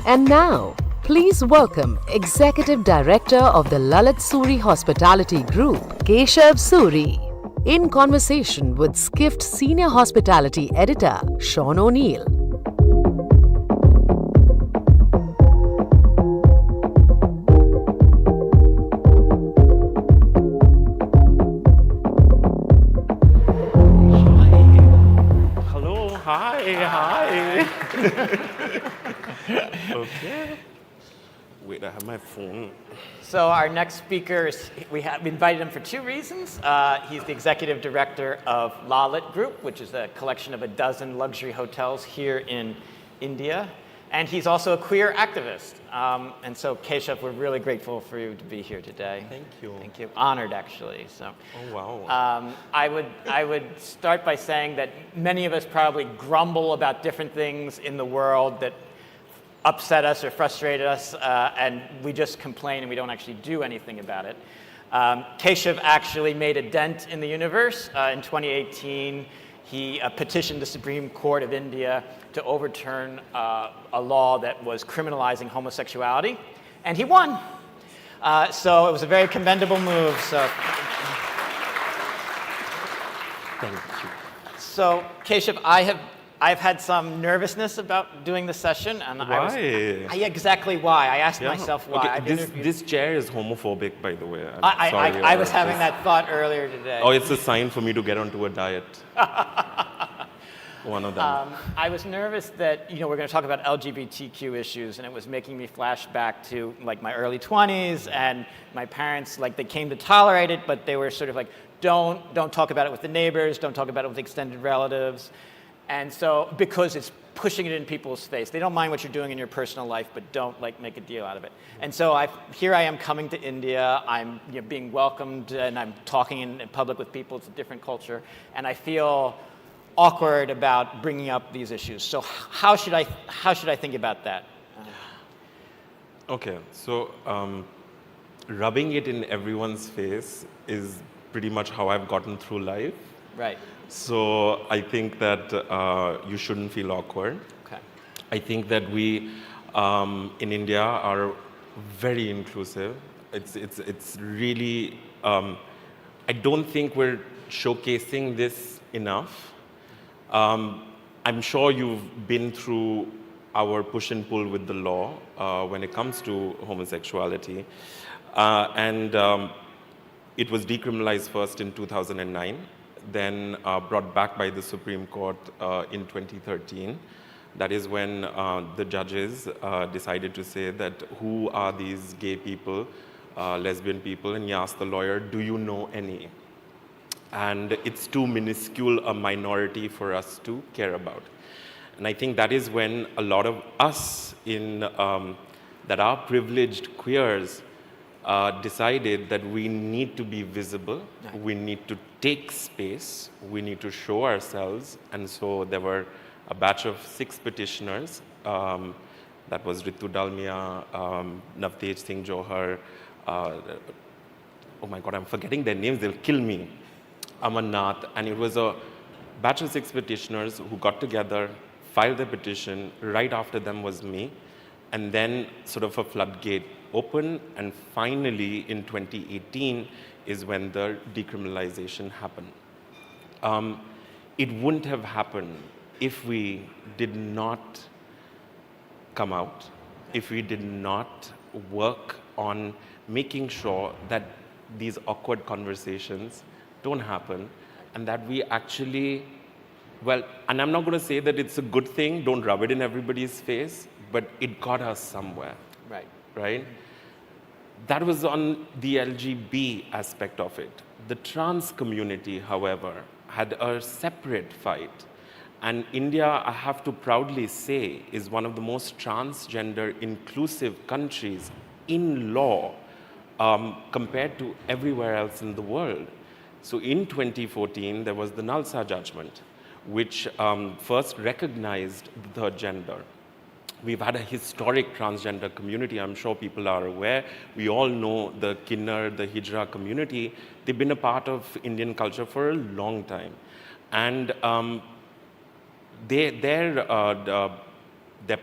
And now, please welcome Executive Director of the LaLiT Suri Hospitality Group, Keshav Suri, in conversation with Skift Senior Hospitality Editor, Sean O'Neill. Hi. Okay. Wait, I have my phone. So our next speaker we invited him for two reasons. He's the executive director of LaLiT Group, which is a collection of a dozen luxury hotels here in India. And he's also a queer activist. And so, Keshav, we're really grateful for you to be here today. Thank you. Thank you. Honored, actually. So. Oh, wow. I would start by saying that many of us probably grumble about different things in the world that upset us or frustrated us, and we just complain and we don't actually do anything about it. Keshav actually made a dent in the universe. In 2018, he petitioned the Supreme Court of India to overturn a law that was criminalizing homosexuality, and he won. So it was a very commendable move. So. Thank you. So, Keshav, I've had some nervousness about doing the session, and why? Exactly why. I asked myself why. Okay, this chair is homophobic, by the way. I was having that thought earlier today. Oh, it's a sign for me to get onto a diet. One of them. I was nervous that we're going to talk about LGBTQ issues, and it was making me flash back to like my early 20s, and my parents they came to tolerate it, but they were sort of like, don't talk about it with the neighbors, don't talk about it with extended relatives. And so, because it's pushing it in people's face. They don't mind what you're doing in your personal life, but don't make a deal out of it. And so here I am coming to India, I'm being welcomed, and I'm talking in public with people, it's a different culture, and I feel awkward about bringing up these issues. So how should I think about that? Okay, so rubbing it in everyone's face is pretty much how I've gotten through life. Right. So I think that you shouldn't feel awkward. Okay. I think that we in India are very inclusive. It's really, I don't think we're showcasing this enough. I'm sure you've been through our push and pull with the law when it comes to homosexuality. And it was decriminalized first in 2009. Then brought back by the Supreme Court in 2013. That is when the judges decided to say that who are these gay people, lesbian people, and he asked the lawyer, do you know any? And it's too minuscule a minority for us to care about. And I think that is when a lot of us that are privileged queers decided that we need to be visible, we need to take space, we need to show ourselves, and so there were a batch of 6 petitioners. That was Ritu Dalmia, Navtej Singh Johar, oh my God, I'm forgetting their names, they'll kill me, Amarnath, and it was a batch of 6 petitioners who got together, filed their petition, right after them was me, and then sort of a floodgate open, and finally in 2018 is when the decriminalization happened. It wouldn't have happened if we did not come out, if we did not work on making sure that these awkward conversations don't happen, and that we actually, and I'm not going to say that it's a good thing, don't rub it in everybody's face, but it got us somewhere. Right? That was on the LGB aspect of it. The trans community, however, had a separate fight. And India, I have to proudly say, is one of the most transgender inclusive countries in law compared to everywhere else in the world. So in 2014, there was the Nalsa judgment, which first recognized the third gender. We've had a historic transgender community. I'm sure people are aware. We all know the Kinnar, the Hijra community. They've been a part of Indian culture for a long time. And their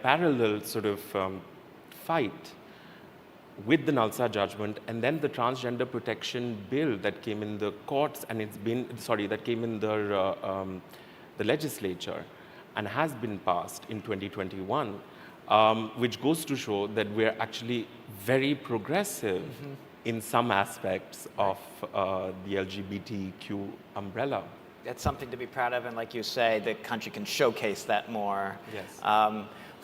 parallel sort of fight with the Nalsa judgment, and then the transgender protection bill that came in the courts, and that came in the legislature and has been passed in 2021, which goes to show that we're actually very progressive in some aspects of the LGBTQ umbrella. That's something to be proud of, and like you say, the country can showcase that more. Yes.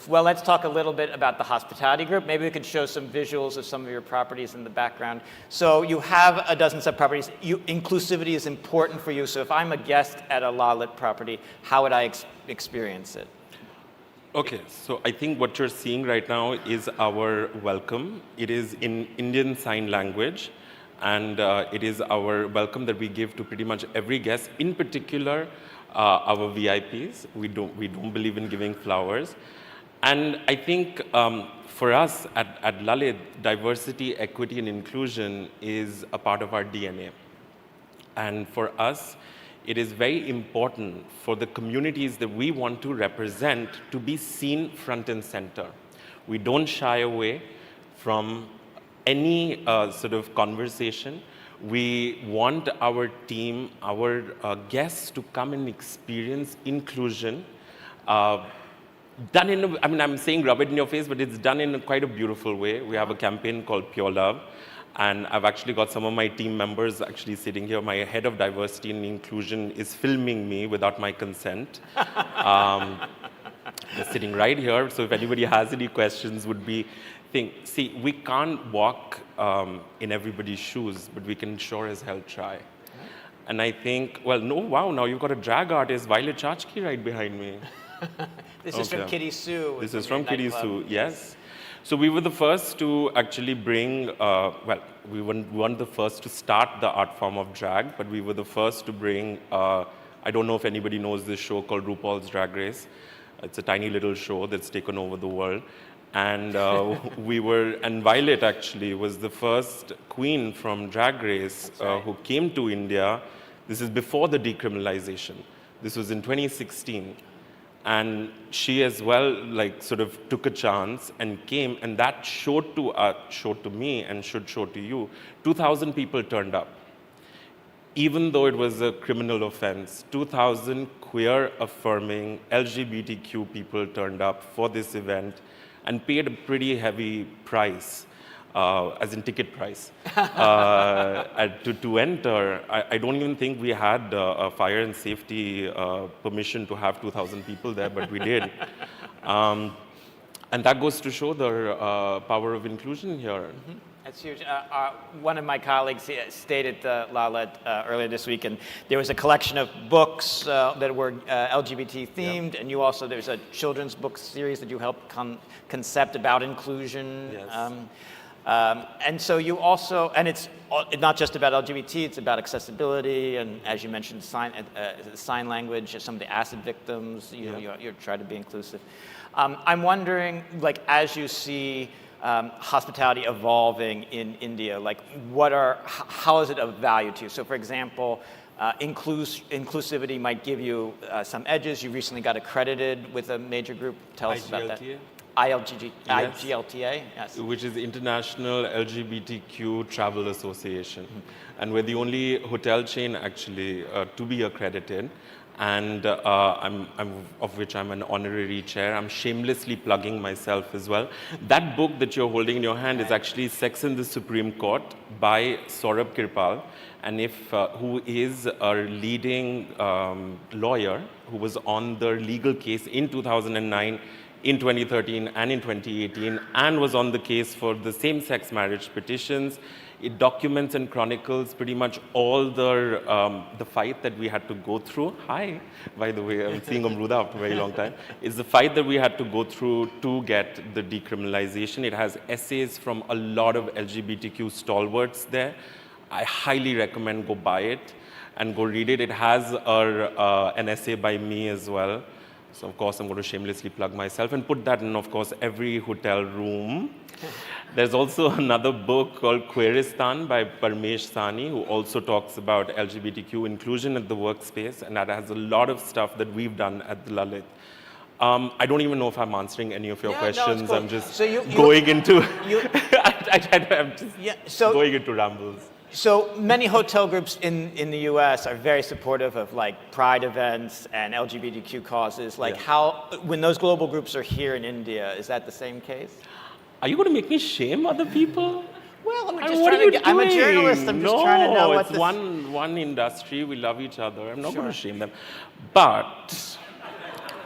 Well, let's talk a little bit about the hospitality group. Maybe we can show some visuals of some of your properties in the background. So you have a dozen sub-properties. Inclusivity is important for you. So if I'm a guest at a LaLiT property, how would I experience it? Okay, so I think what you're seeing right now is our welcome. It is in Indian Sign Language, and it is our welcome that we give to pretty much every guest, in particular our VIPs. We don't believe in giving flowers. And I think for us at LaLiT, diversity, equity, and inclusion is a part of our DNA. And for us, it is very important for the communities that we want to represent to be seen front and center. We don't shy away from any sort of conversation. We want our team, our guests to come and experience inclusion. Done in, I'm saying rub it in your face, but it's done in quite a beautiful way. We have a campaign called Pure Love, and I've actually got some of my team members actually sitting here. My head of diversity and inclusion is filming me without my consent. They're sitting right here, so if anybody has any questions, see, we can't walk in everybody's shoes, but we can sure as hell try. And I think, now you've got a drag artist, Violet Chachki, right behind me. This is from Kitty Sue. This is from Kitty Sue, yes. So we were the first to actually bring, we weren't the first to start the art form of drag, but we were the first to bring, I don't know if anybody knows this show called RuPaul's Drag Race. It's a tiny little show that's taken over the world. And and Violet actually was the first queen from Drag Race who came to India. This is before the decriminalization. This was in 2016. And she as well, sort of took a chance and came, and that showed to me, and should show to you, 2,000 people turned up. Even though it was a criminal offense, 2,000 queer-affirming LGBTQ people turned up for this event and paid a pretty heavy price, as in ticket price, to enter. I don't even think we had a fire and safety permission to have 2,000 people there, but we did. And that goes to show the power of inclusion here. Mm-hmm. That's huge. One of my colleagues stayed at LaLiT earlier this week, and there was a collection of books that were LGBT themed, and there's a children's book series that you helped concept about inclusion. Yes. And so you also, and it's not just about LGBT, it's about accessibility, and as you mentioned, sign language, some of the acid victims, you're trying to be inclusive. I'm wondering, as you see hospitality evolving in India, how is it of value to you? So for example, inclusivity might give you some edges. You recently got accredited with a major group. Tell us about that. IGLTA, yes. Which is the International LGBTQ Travel Association. Mm-hmm. And we're the only hotel chain actually to be accredited. And of which I'm an honorary chair. I'm shamelessly plugging myself as well. That book that you're holding in your hand is actually Sex in the Supreme Court by Saurabh Kirpal, and who is a leading lawyer who was on the legal case in 2009, in 2013, and in 2018, and was on the case for the same-sex marriage petitions. It documents and chronicles pretty much all the fight that we had to go through. Hi, by the way, I'm seeing Amruda after a very long time. It's the fight that we had to go through to get the decriminalization. It has essays from a lot of LGBTQ stalwarts there. I highly recommend go buy it and go read it. It has an essay by me as well. So of course I'm going to shamelessly plug myself and put that in, of course, every hotel room. There's also another book called Queeristan by Parmesh Sani, who also talks about LGBTQ inclusion at the workspace, and that has a lot of stuff that we've done at the LaLiT. I don't even know if I'm answering any of your Yeah, no, it's questions. cool. I'm just So you- going into you- I'm just Yeah, so- going into rambles. So many hotel groups in the U.S. are very supportive of like pride events and LGBTQ causes. Like when those global groups are here in India, is that the same case? Are you going to make me shame other people? Well, I mean, what are you I'm a journalist. I'm just trying to know what it's this... one industry. We love each other. I'm not Sure. going to shame them. But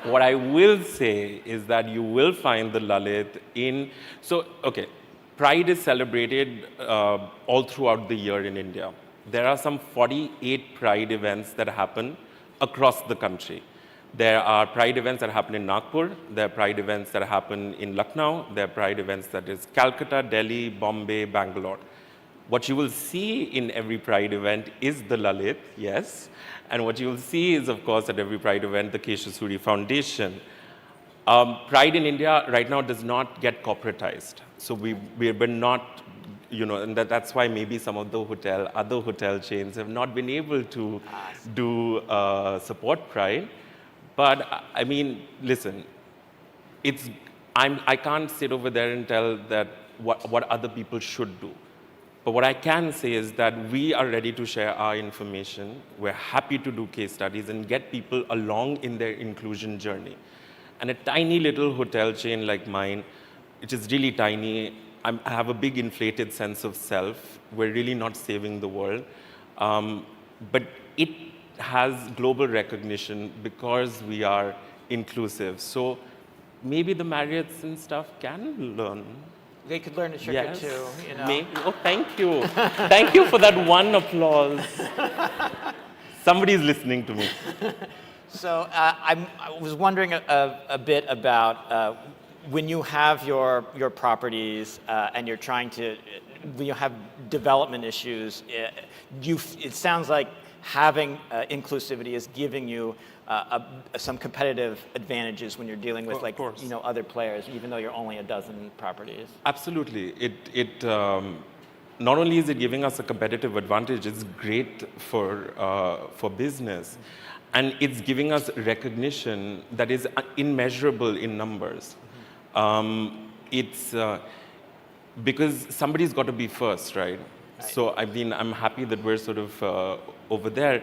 what I will say is that you will find the LaLiT in... So, okay, Pride is celebrated all throughout the year in India. There are some 48 Pride events that happen across the country. There are Pride events that happen in Nagpur. There are Pride events that happen in Lucknow. There are Pride events that is Calcutta, Delhi, Bombay, Bangalore. What you will see in every Pride event is the LaLiT, yes. And what you will see is, of course, at every Pride event, the Kab Suri Foundation. Pride in India right now does not get corporatized. So we're not, you know, and that's why maybe some of the other hotel chains have not been able to do support Pride. But I mean, listen, I can't sit over there and tell that what other people should do. But what I can say is that we are ready to share our information. We're happy to do case studies and get people along in their inclusion journey. And a tiny little hotel chain like mine, which is really tiny, I have a big inflated sense of self. We're really not saving the world. But it has global recognition because we are inclusive. So maybe the Marriotts and stuff can learn. They could learn a trick or two, you know. Maybe. Oh, thank you. Thank you for that one applause. Somebody's listening to me. So I was wondering a bit about when you have your properties and you're trying to, when you have development issues, it sounds like having inclusivity is giving you some competitive advantages when you're dealing with other players, even though you're only a dozen properties. Absolutely. It not only is it giving us a competitive advantage, it's great for business. And it's giving us recognition that is immeasurable in numbers. It's because somebody's got to be first, right? So I mean, I'm happy that we're sort of over there.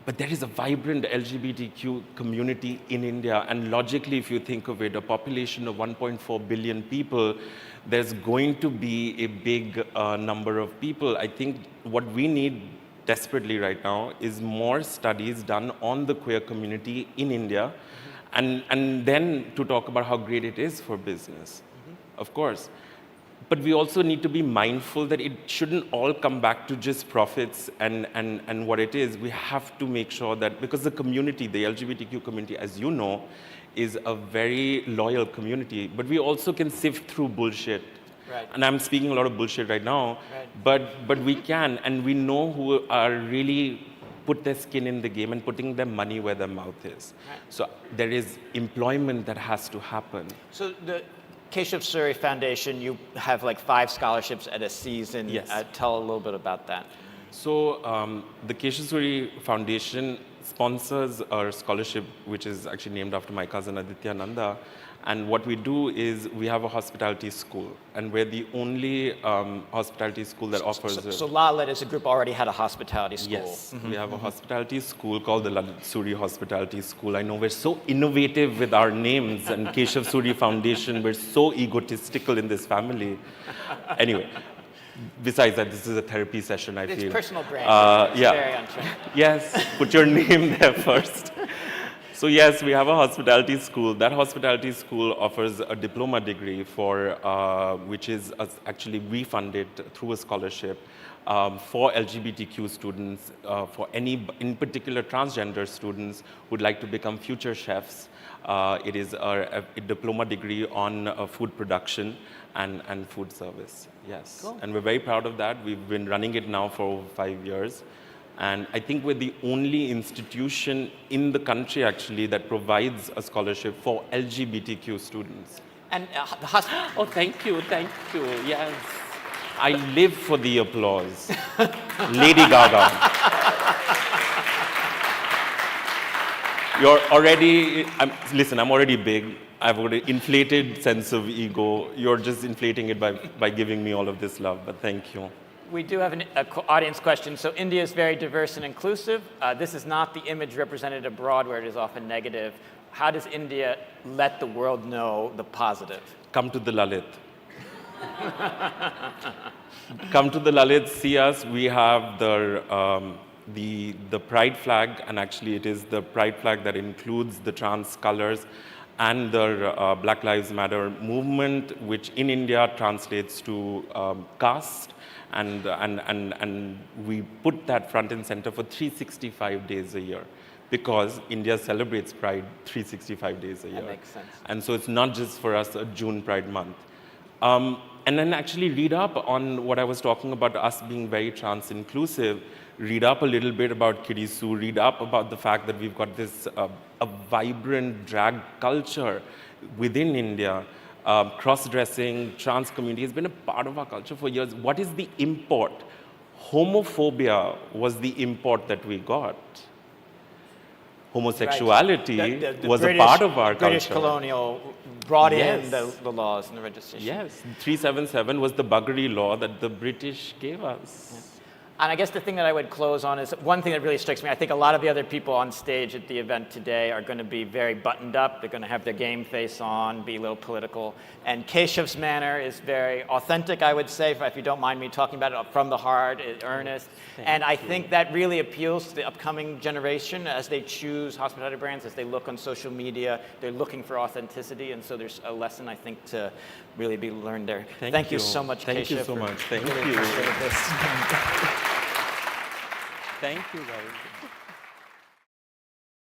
But there is a vibrant LGBTQ community in India. And logically, if you think of it, a population of 1.4 billion people, there's going to be a big number of people. I think what we need desperately right now is more studies done on the queer community in India, and then to talk about how great it is for business, of course. But we also need to be mindful that it shouldn't all come back to just profits and what it is. We have to make sure that, because the community, the LGBTQ community, as you know, is a very loyal community, but we also can sift through bullshit. Right. And I'm speaking a lot of bullshit right now, but we can, and we know who are really put their skin in the game and putting their money where their mouth is. Right. So there is employment that has to happen. So the Kab Suri Foundation, you have like 5 scholarships at a season. Yes. Tell a little bit about that. So the Kab Suri Foundation sponsors our scholarship, which is actually named after my cousin Aditya Nanda. And what we do is we have a hospitality school, and we're the only hospitality school that offers it. So LaLiT as a group already had a hospitality school. Yes, we have a hospitality school called the LaLiT Suri Hospitality School. I know we're so innovative with our names, and Keshav Suri Foundation, we're so egotistical in this family. Anyway, besides that, this is a therapy session, I feel. It's personal brand. It's very unfair. Yes, put your name there first. So yes, we have a hospitality school. That hospitality school offers a diploma degree which is actually refunded through a scholarship for LGBTQ students, for any, in particular, transgender students who'd like to become future chefs. It is a diploma degree on food production and food service. Yes, cool. And we're very proud of that. We've been running it now for over 5 years. And I think we're the only institution in the country, actually, that provides a scholarship for LGBTQ students. And oh, thank you, yes. I live for the applause. Lady Gaga. You're already, listen, I'm already big. I've got an inflated sense of ego. You're just inflating it by giving me all of this love, but thank you. We do have an audience question. So India is very diverse and inclusive. This is not the image represented abroad where it is often negative. How does India let the world know the positive? Come to the LaLiT. Come to the LaLiT, see us. We have the pride flag, and actually it is the pride flag that includes the trans colors and the Black Lives Matter movement, which in India translates to caste. And we put that front and center for 365 days a year, because India celebrates Pride 365 days a year. That makes sense. And so it's not just for us a June Pride month. And then actually read up on what I was talking about, us being very trans-inclusive. Read up a little bit about Kab Suri, read up about the fact that we've got this a vibrant drag culture within India. Cross-dressing, trans community has been a part of our culture for years. What is the import? Homophobia was the import that we got. Homosexuality right. The was British, a part of our British culture. colonial brought Yes. in the laws and the registration. Yes, 377 was the buggery law that the British gave us. Yeah. And I guess the thing that I would close on is one thing that really strikes me. I think a lot of the other people on stage at the event today are going to be very buttoned up. They're going to have their game face on, be a little political. And Keshav's manner is very authentic, I would say, if you don't mind me talking about it, from the heart, earnest. And I think that really appeals to the upcoming generation as they choose hospitality brands, as they look on social media. They're looking for authenticity. And so there's a lesson, I think, to really be learned there. Thank you so much, Keshav. Thank you so much. Thank really you. appreciated this. Thank you, guys.